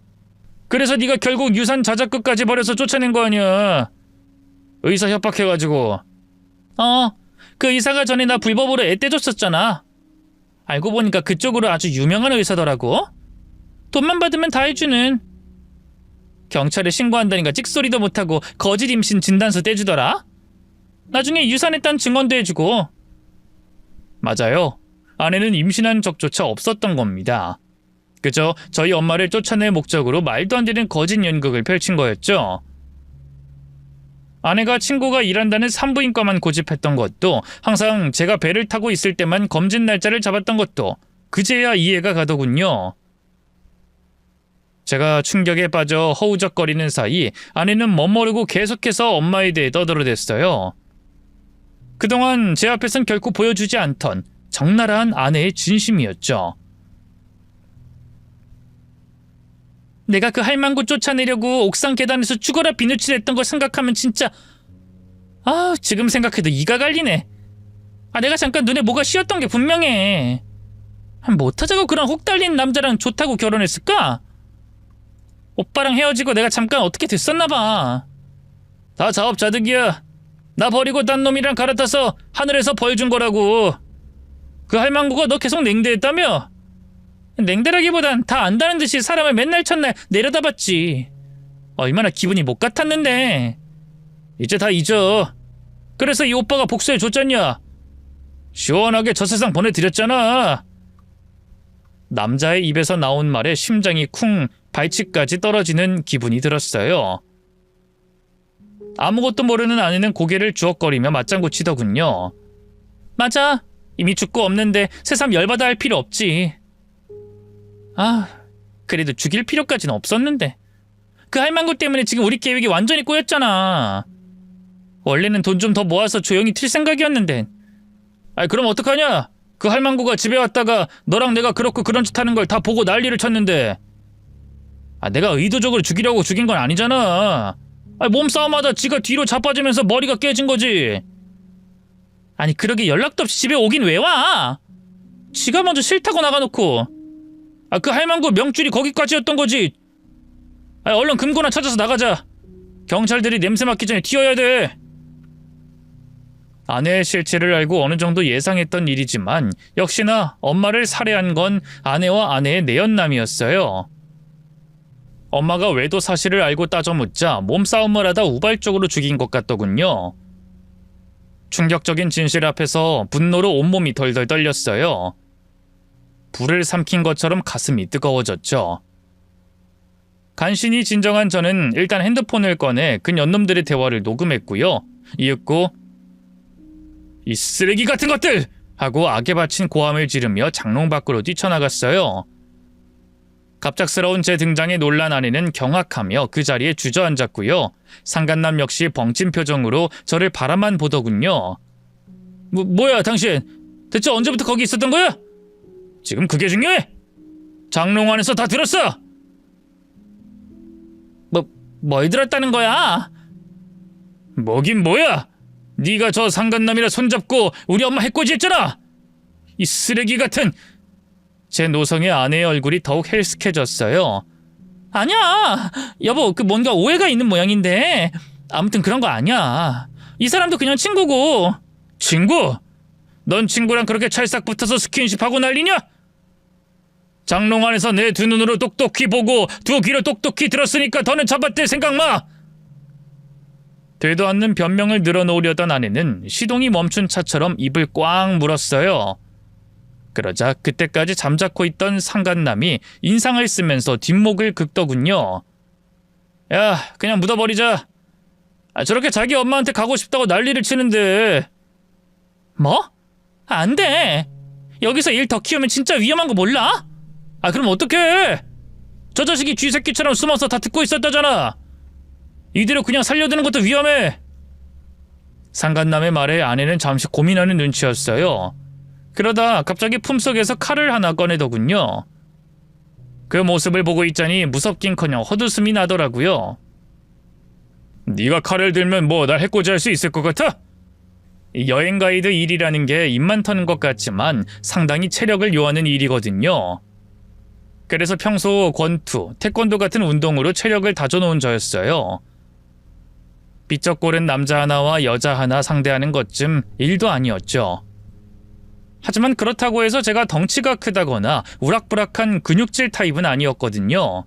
그래서 네가 결국 유산 자작극까지 벌여서 쫓아낸 거 아니야. 의사 협박해가지고. 그 의사가 전에 나 불법으로 애 떼줬었잖아. 알고 보니까 그쪽으로 아주 유명한 의사더라고. 돈만 받으면 다 해주는. 경찰에 신고한다니까 찍소리도 못하고 거짓 임신 진단서 떼주더라. 나중에 유산했다는 증언도 해주고. 맞아요. 아내는 임신한 적조차 없었던 겁니다. 그저 저희 엄마를 쫓아낼 목적으로 말도 안 되는 거짓 연극을 펼친 거였죠. 아내가 친구가 일한다는 산부인과만 고집했던 것도, 항상 제가 배를 타고 있을 때만 검진 날짜를 잡았던 것도 그제야 이해가 가더군요. 제가 충격에 빠져 허우적거리는 사이 아내는 멋모르고 계속해서 엄마에 대해 떠들어댔어요. 그동안 제 앞에선 결코 보여주지 않던 적나라한 아내의 진심이었죠. 내가 그 할망구 쫓아내려고 옥상 계단에서 죽어라 비누칠했던 걸 생각하면 진짜 지금 생각해도 이가 갈리네. 내가 잠깐 눈에 뭐가 씌었던 게 분명해. 못하자고 그런 혹 달린 남자랑 좋다고 결혼했을까? 오빠랑 헤어지고 내가 잠깐 어떻게 됐었나 봐. 다 자업자득이야. 나 버리고 딴 놈이랑 갈아타서 하늘에서 벌 준 거라고. 그 할망구가 너 계속 냉대했다며? 냉대라기보단 다 안다는 듯이 사람을 맨날 첫날 내려다봤지. 얼마나 기분이 못 같았는데. 이제 다 잊어. 그래서 이 오빠가 복수해줬잖냐. 시원하게 저 세상 보내드렸잖아. 남자의 입에서 나온 말에 심장이 쿵 발치까지 떨어지는 기분이 들었어요. 아무것도 모르는 아내는 고개를 주걱거리며 맞장구 치더군요. 맞아. 이미 죽고 없는데 새삼 열받아 할 필요 없지. 그래도 죽일 필요까지는 없었는데. 그 할망구 때문에 지금 우리 계획이 완전히 꼬였잖아. 원래는 돈 좀 더 모아서 조용히 튈 생각이었는데. 그럼 어떡하냐? 그 할망구가 집에 왔다가 너랑 내가 그렇고 그런 짓 하는 걸 다 보고 난리를 쳤는데. 내가 의도적으로 죽이려고 죽인 건 아니잖아. 몸싸움하다 지가 뒤로 자빠지면서 머리가 깨진 거지. 그러게 연락도 없이 집에 오긴 왜 와? 지가 먼저 싫다고 나가놓고. 그 할망구 명줄이 거기까지였던 거지. 얼른 금고나 찾아서 나가자. 경찰들이 냄새 맡기 전에 튀어야 돼. 아내의 실체를 알고 어느 정도 예상했던 일이지만 역시나 엄마를 살해한 건 아내와 아내의 내연남이었어요. 엄마가 외도 사실을 알고 따져 묻자 몸싸움을 하다 우발적으로 죽인 것 같더군요. 충격적인 진실 앞에서 분노로 온몸이 덜덜 떨렸어요. 불을 삼킨 것처럼 가슴이 뜨거워졌죠. 간신히 진정한 저는 일단 핸드폰을 꺼내 그 년놈들의 대화를 녹음했고요. 이윽고 이 쓰레기 같은 것들! 하고 악에 바친 고함을 지르며 장롱 밖으로 뛰쳐나갔어요. 갑작스러운 제 등장에 놀란 아내는 경악하며 그 자리에 주저앉았고요. 상간남 역시 벙찐 표정으로 저를 바라만 보더군요. 뭐야 당신? 대체 언제부터 거기 있었던 거야? 지금 그게 중요해? 장롱 안에서 다 들었어! 뭘 들었다는 거야? 뭐긴 뭐야? 네가 저 상간남이라 손잡고 우리 엄마 해코지했잖아! 이 쓰레기 같은... 제 노성의 아내의 얼굴이 더욱 헬스케졌어요. 아니야! 여보, 뭔가 오해가 있는 모양인데... 아무튼 그런 거 아니야. 이 사람도 그냥 친구고... 친구? 넌 친구랑 그렇게 찰싹 붙어서 스킨십하고 난리냐? 장롱 안에서 내 두 눈으로 똑똑히 보고 두 귀로 똑똑히 들었으니까 더는 잡아댈 생각 마! 되도 않는 변명을 늘어놓으려던 아내는 시동이 멈춘 차처럼 입을 꽉 물었어요. 그러자 그때까지 잠자코 있던 상간남이 인상을 쓰면서 뒷목을 긁더군요. 야, 그냥 묻어버리자. 저렇게 자기 엄마한테 가고 싶다고 난리를 치는데. 뭐? 안 돼. 여기서 일 더 키우면 진짜 위험한 거 몰라? 그럼 어떡해? 저 자식이 쥐새끼처럼 숨어서 다 듣고 있었다잖아. 이대로 그냥 살려두는 것도 위험해. 상간남의 말에 아내는 잠시 고민하는 눈치였어요. 그러다 갑자기 품속에서 칼을 하나 꺼내더군요. 그 모습을 보고 있자니 무섭긴커녕 헛웃음이 나더라고요. 네가 칼을 들면 뭐 날 해코지할 수 있을 것 같아? 여행 가이드 일이라는 게 입만 터는 것 같지만 상당히 체력을 요하는 일이거든요. 그래서 평소 권투, 태권도 같은 운동으로 체력을 다져놓은 저였어요. 삐쩍거린 남자 하나와 여자 하나 상대하는 것쯤 일도 아니었죠. 하지만 그렇다고 해서 제가 덩치가 크다거나 우락부락한 근육질 타입은 아니었거든요.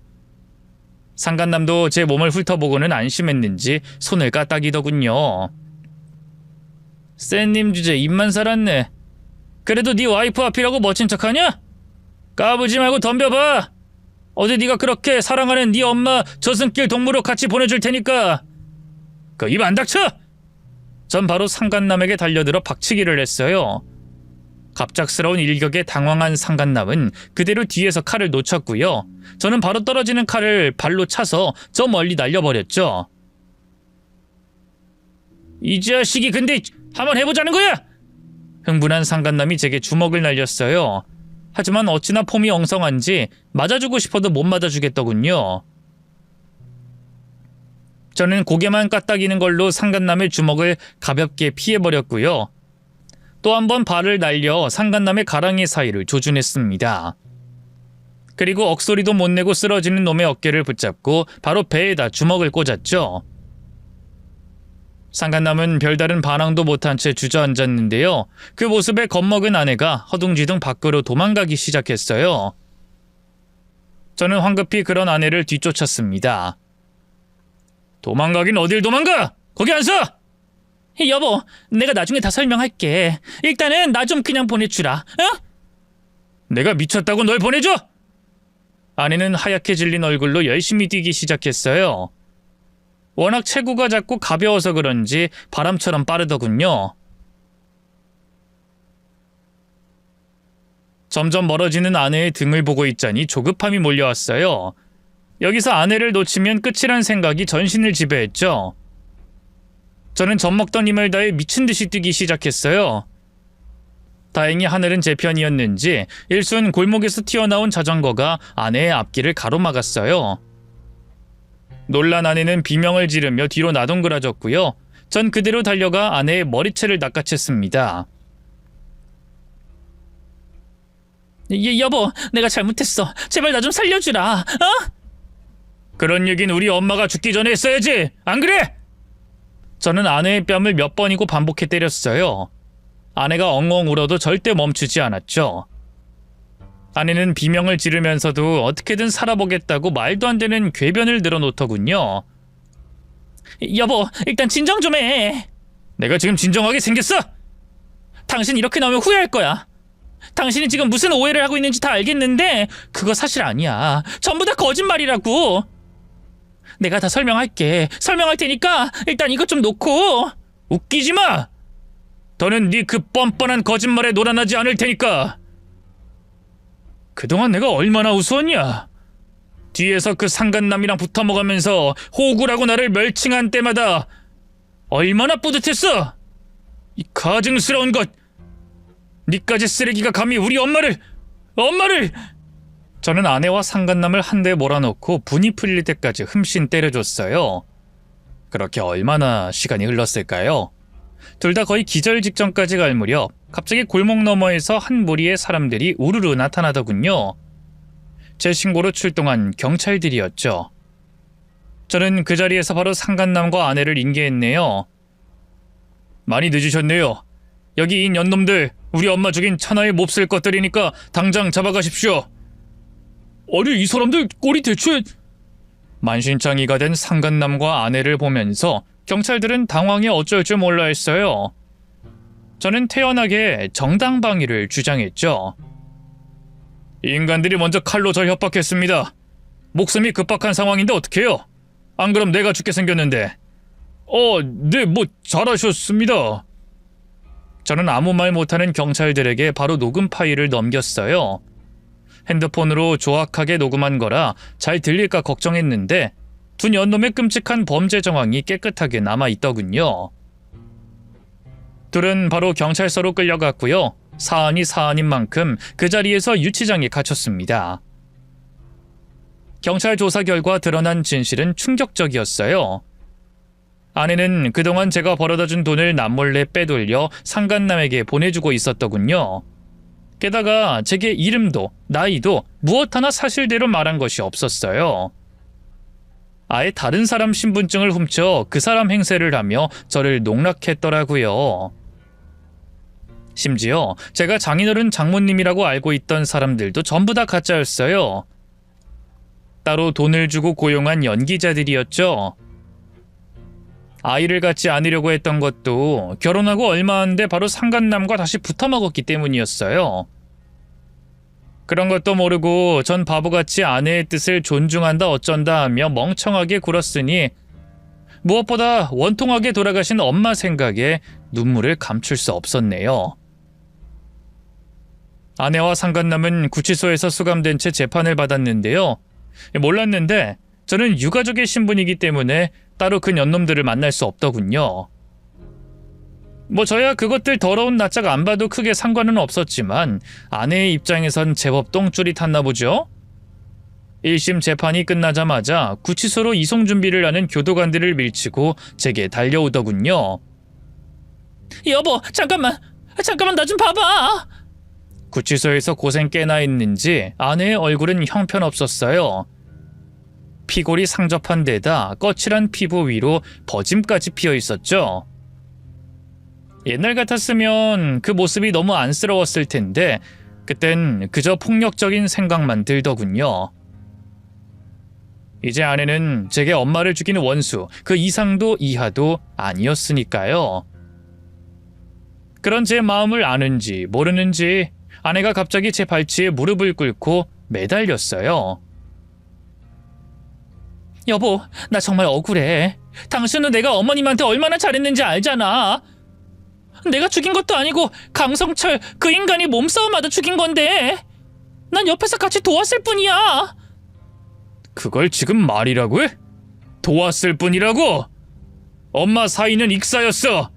상간남도 제 몸을 훑어보고는 안심했는지 손을 까딱이더군요. 센님 주제 입만 살았네. 그래도 네 와이프 앞이라고 멋진 척하냐? 까부지 말고 덤벼봐. 어디 네가 그렇게 사랑하는 네 엄마 저승길 동무로 같이 보내줄 테니까. 그 입 안 닥쳐! 전 바로 상간남에게 달려들어 박치기를 했어요. 갑작스러운 일격에 당황한 상간남은 그대로 뒤에서 칼을 놓쳤고요. 저는 바로 떨어지는 칼을 발로 차서 저 멀리 날려버렸죠. 이 자식이 근데 한번 해보자는 거야! 흥분한 상간남이 제게 주먹을 날렸어요. 하지만 어찌나 폼이 엉성한지 맞아주고 싶어도 못 맞아주겠더군요. 저는 고개만 까딱이는 걸로 상간남의 주먹을 가볍게 피해버렸고요. 또 한 번 발을 날려 상간남의 가랑이 사이를 조준했습니다. 그리고 억소리도 못 내고 쓰러지는 놈의 어깨를 붙잡고 바로 배에다 주먹을 꽂았죠. 상간남은 별다른 반항도 못한 채 주저앉았는데요. 그 모습에 겁먹은 아내가 허둥지둥 밖으로 도망가기 시작했어요. 저는 황급히 그런 아내를 뒤쫓았습니다. 도망가긴 어딜 도망가! 거기 안 서! 여보, 내가 나중에 다 설명할게. 일단은 나 좀 그냥 보내주라. 어? 내가 미쳤다고 널 보내줘? 아내는 하얗게 질린 얼굴로 열심히 뛰기 시작했어요. 워낙 체구가 작고 가벼워서 그런지 바람처럼 빠르더군요. 점점 멀어지는 아내의 등을 보고 있자니 조급함이 몰려왔어요. 여기서 아내를 놓치면 끝이란 생각이 전신을 지배했죠. 저는 젖먹던 힘을 다해 미친 듯이 뛰기 시작했어요. 다행히 하늘은 제 편이었는지 일순 골목에서 튀어나온 자전거가 아내의 앞길을 가로막았어요. 놀란 아내는 비명을 지르며 뒤로 나동그라졌고요. 전 그대로 달려가 아내의 머리채를 낚아챘습니다. 여보, 내가 잘못했어. 제발 나 좀 살려주라. 그런 얘기는 우리 엄마가 죽기 전에 했어야지. 안 그래? 저는 아내의 뺨을 몇 번이고 반복해 때렸어요. 아내가 엉엉 울어도 절대 멈추지 않았죠. 아내는 비명을 지르면서도 어떻게든 살아보겠다고 말도 안 되는 궤변을 늘어놓더군요. 여보, 일단 진정 좀 해. 내가 지금 진정하게 생겼어? 당신 이렇게 나오면 후회할 거야. 당신이 지금 무슨 오해를 하고 있는지 다 알겠는데 그거 사실 아니야. 전부 다 거짓말이라고. 내가 다 설명할게. 설명할 테니까 일단 이것 좀 놓고. 웃기지 마. 더는 네 그 뻔뻔한 거짓말에 놀아나지 않을 테니까. 그동안 내가 얼마나 우스웠냐. 뒤에서 그 상간남이랑 붙어먹으면서 호구라고 나를 멸칭한 때마다 얼마나 뿌듯했어. 이 가증스러운 것. 니까지 쓰레기가 감히 우리 엄마를. 저는 아내와 상간남을 한 대 몰아넣고 분이 풀릴 때까지 흠씬 때려줬어요. 그렇게 얼마나 시간이 흘렀을까요? 둘 다 거의 기절 직전까지 갈 무렵 갑자기 골목 너머에서 한 무리의 사람들이 우르르 나타나더군요. 제 신고로 출동한 경찰들이었죠. 저는 그 자리에서 바로 상간남과 아내를 인계했네요. 많이 늦으셨네요. 여기 이 년놈들 우리 엄마 죽인 천하의 몹쓸 것들이니까 당장 잡아가십시오. 아니, 이 사람들 꼴이 대체... 만신창이가 된 상간남과 아내를 보면서 경찰들은 당황해 어쩔 줄 몰라 했어요. 저는 태연하게 정당방위를 주장했죠. 이 인간들이 먼저 칼로 절 협박했습니다. 목숨이 급박한 상황인데 어떡해요? 안 그럼 내가 죽게 생겼는데. 네, 뭐 잘하셨습니다. 저는 아무 말 못하는 경찰들에게 바로 녹음 파일을 넘겼어요. 핸드폰으로 조악하게 녹음한 거라 잘 들릴까 걱정했는데 두 년놈의 끔찍한 범죄 정황이 깨끗하게 남아있더군요. 둘은 바로 경찰서로 끌려갔고요. 사안이 사안인 만큼 그 자리에서 유치장에 갇혔습니다. 경찰 조사 결과 드러난 진실은 충격적이었어요. 아내는 그동안 제가 벌어다준 돈을 남몰래 빼돌려 상간남에게 보내주고 있었더군요. 게다가 제게 이름도 나이도 무엇 하나 사실대로 말한 것이 없었어요. 아예 다른 사람 신분증을 훔쳐 그 사람 행세를 하며 저를 농락했더라고요. 심지어 제가 장인어른 장모님이라고 알고 있던 사람들도 전부 다 가짜였어요. 따로 돈을 주고 고용한 연기자들이었죠. 아이를 갖지 않으려고 했던 것도 결혼하고 얼마 안 돼 바로 상간남과 다시 붙어먹었기 때문이었어요. 그런 것도 모르고 전 바보같이 아내의 뜻을 존중한다 어쩐다 하며 멍청하게 굴었으니 무엇보다 원통하게 돌아가신 엄마 생각에 눈물을 감출 수 없었네요. 아내와 상간남은 구치소에서 수감된 채 재판을 받았는데요. 몰랐는데 저는 유가족의 신분이기 때문에 따로 그 년놈들을 만날 수 없더군요. 뭐 저야 그것들 더러운 낯짝 안 봐도 크게 상관은 없었지만 아내의 입장에선 제법 똥줄이 탔나 보죠. 1심 재판이 끝나자마자 구치소로 이송 준비를 하는 교도관들을 밀치고 제게 달려오더군요. 여보, 잠깐만 나 좀 봐봐. 구치소에서 고생 꽤나 했는지 아내의 얼굴은 형편없었어요. 피골이 상접한 데다 거칠한 피부 위로 버짐까지 피어 있었죠. 옛날 같았으면 그 모습이 너무 안쓰러웠을 텐데 그땐 그저 폭력적인 생각만 들더군요. 이제 아내는 제게 엄마를 죽인 원수, 그 이상도 이하도 아니었으니까요. 그런 제 마음을 아는지 모르는지 아내가 갑자기 제 발치에 무릎을 꿇고 매달렸어요. 여보, 나 정말 억울해. 당신은 내가 어머님한테 얼마나 잘했는지 알잖아. 내가 죽인 것도 아니고 강성철 그 인간이 몸싸움하다 죽인 건데 난 옆에서 같이 도왔을 뿐이야. 그걸 지금 말이라고 해? 도왔을 뿐이라고? 엄마 사이는 익사였어.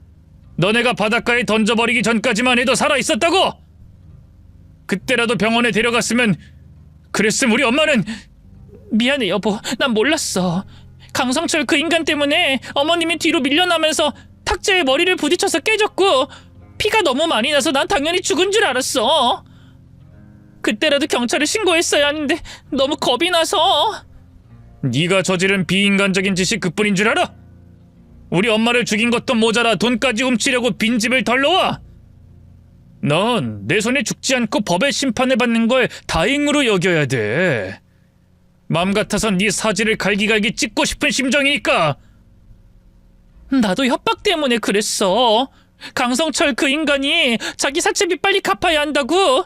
너네가 바닷가에 던져버리기 전까지만 해도 살아있었다고? 그때라도 병원에 데려갔으면 그랬음 우리 엄마는... 미안해 여보, 난 몰랐어. 강성철 그 인간 때문에 어머님이 뒤로 밀려나면서 탁자에 머리를 부딪혀서 깨졌고 피가 너무 많이 나서 난 당연히 죽은 줄 알았어. 그때라도 경찰에 신고했어야 하는데 너무 겁이 나서. 네가 저지른 비인간적인 짓이 그뿐인 줄 알아? 우리 엄마를 죽인 것도 모자라 돈까지 훔치려고 빈집을 덜러와. 넌 내 손에 죽지 않고 법의 심판을 받는 걸 다행으로 여겨야 돼. 맘 같아선 네 사지를 갈기갈기 찢고 싶은 심정이니까. 나도 협박 때문에 그랬어. 강성철 그 인간이 자기 사채비 빨리 갚아야 한다고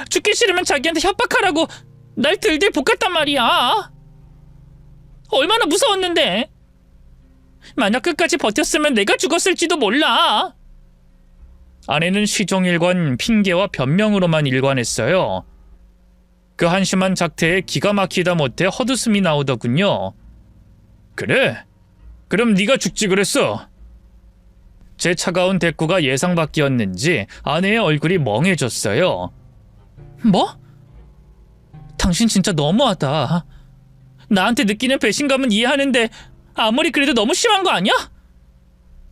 죽기 싫으면 자기한테 협박하라고 날 들들 볶았단 말이야. 얼마나 무서웠는데. 만약 끝까지 버텼으면 내가 죽었을지도 몰라. 아내는 시종일관 핑계와 변명으로만 일관했어요. 그 한심한 작태에 기가 막히다 못해 헛웃음이 나오더군요. 그래? 그럼 네가 죽지 그랬어. 제 차가운 대꾸가 예상 밖이었는지 아내의 얼굴이 멍해졌어요. 뭐? 당신 진짜 너무하다. 나한테 느끼는 배신감은 이해하는데 아무리 그래도 너무 심한 거 아니야?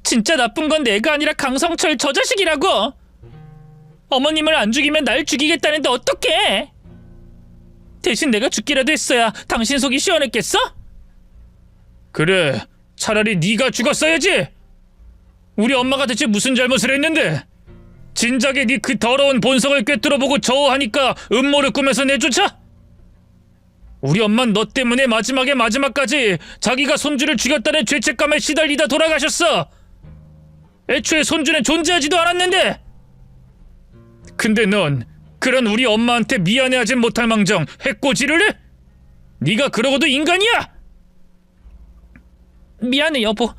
진짜 나쁜 건 내가 아니라 강성철 저 자식이라고. 어머님을 안 죽이면 날 죽이겠다는데 어떡해? 대신 내가 죽기라도 했어야 당신 속이 시원했겠어? 그래, 차라리 네가 죽었어야지. 우리 엄마가 대체 무슨 잘못을 했는데? 진작에 네 그 더러운 본성을 꿰뚫어보고 저어하니까 음모를 꾸며서 내쫓아? 우리 엄만 너 때문에 마지막까지 자기가 손주를 죽였다는 죄책감에 시달리다 돌아가셨어. 애초에 손주는 존재하지도 않았는데. 근데 넌 그런 우리 엄마한테 미안해하진 못할 망정 해코지를 해? 네가 그러고도 인간이야? 미안해 여보.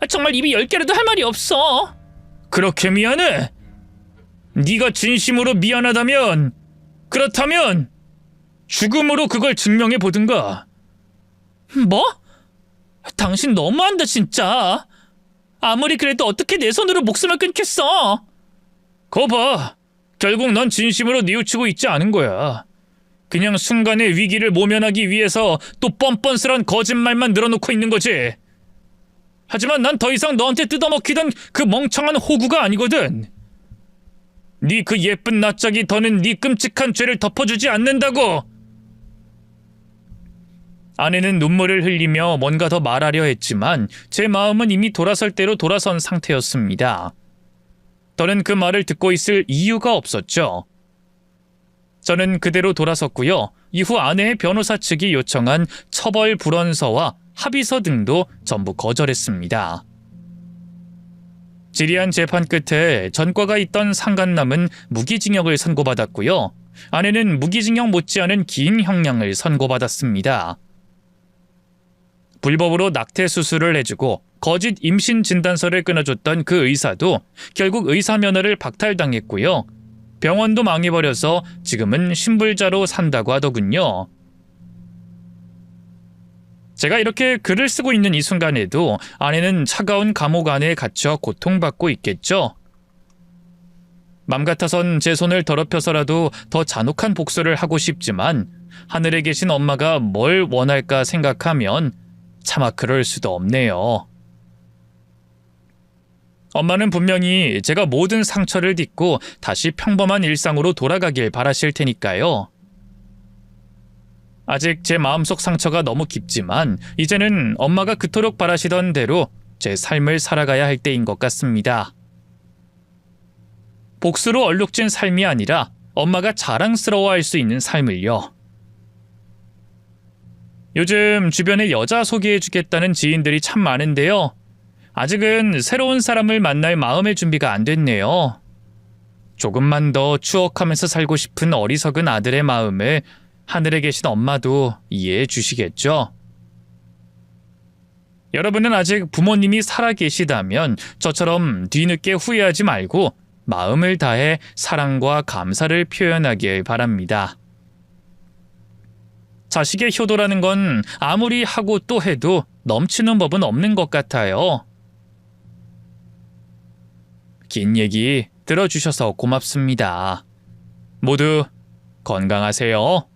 정말 입이 10개라도 할 말이 없어. 그렇게 미안해? 네가 진심으로 미안하다면, 그렇다면 죽음으로 그걸 증명해 보든가. 뭐? 당신 너무한다 진짜. 아무리 그래도 어떻게 내 손으로 목숨을 끊겠어. 거 봐. 결국 넌 진심으로 뉘우치고 있지 않은 거야. 그냥 순간의 위기를 모면하기 위해서 또 뻔뻔스런 거짓말만 늘어놓고 있는 거지. 하지만 난 더 이상 너한테 뜯어먹히던 그 멍청한 호구가 아니거든. 네 그 예쁜 낯짝이 더는 네 끔찍한 죄를 덮어주지 않는다고. 아내는 눈물을 흘리며 뭔가 더 말하려 했지만 제 마음은 이미 돌아설 대로 돌아선 상태였습니다. 더는 그 말을 듣고 있을 이유가 없었죠. 저는 그대로 돌아섰고요. 이후 아내의 변호사 측이 요청한 처벌 불원서와 합의서 등도 전부 거절했습니다. 지리한 재판 끝에 전과가 있던 상간남은 무기징역을 선고받았고요. 아내는 무기징역 못지않은 긴 형량을 선고받았습니다. 불법으로 낙태 수술을 해주고 거짓 임신 진단서를 끊어줬던 그 의사도 결국 의사 면허를 박탈당했고요. 병원도 망해버려서 지금은 신불자로 산다고 하더군요. 제가 이렇게 글을 쓰고 있는 이 순간에도 아내는 차가운 감옥 안에 갇혀 고통받고 있겠죠. 맘 같아선 제 손을 더럽혀서라도 더 잔혹한 복수를 하고 싶지만 하늘에 계신 엄마가 뭘 원할까 생각하면 차마 그럴 수도 없네요. 엄마는 분명히 제가 모든 상처를 딛고 다시 평범한 일상으로 돌아가길 바라실 테니까요. 아직 제 마음속 상처가 너무 깊지만 이제는 엄마가 그토록 바라시던 대로 제 삶을 살아가야 할 때인 것 같습니다. 복수로 얼룩진 삶이 아니라 엄마가 자랑스러워할 수 있는 삶을요. 요즘 주변에 여자 소개해주겠다는 지인들이 참 많은데요. 아직은 새로운 사람을 만날 마음의 준비가 안 됐네요. 조금만 더 추억하면서 살고 싶은 어리석은 아들의 마음을 하늘에 계신 엄마도 이해해 주시겠죠? 여러분은 아직 부모님이 살아계시다면 저처럼 뒤늦게 후회하지 말고 마음을 다해 사랑과 감사를 표현하길 바랍니다. 자식의 효도라는 건 아무리 하고 또 해도 넘치는 법은 없는 것 같아요. 긴 얘기 들어주셔서 고맙습니다. 모두 건강하세요.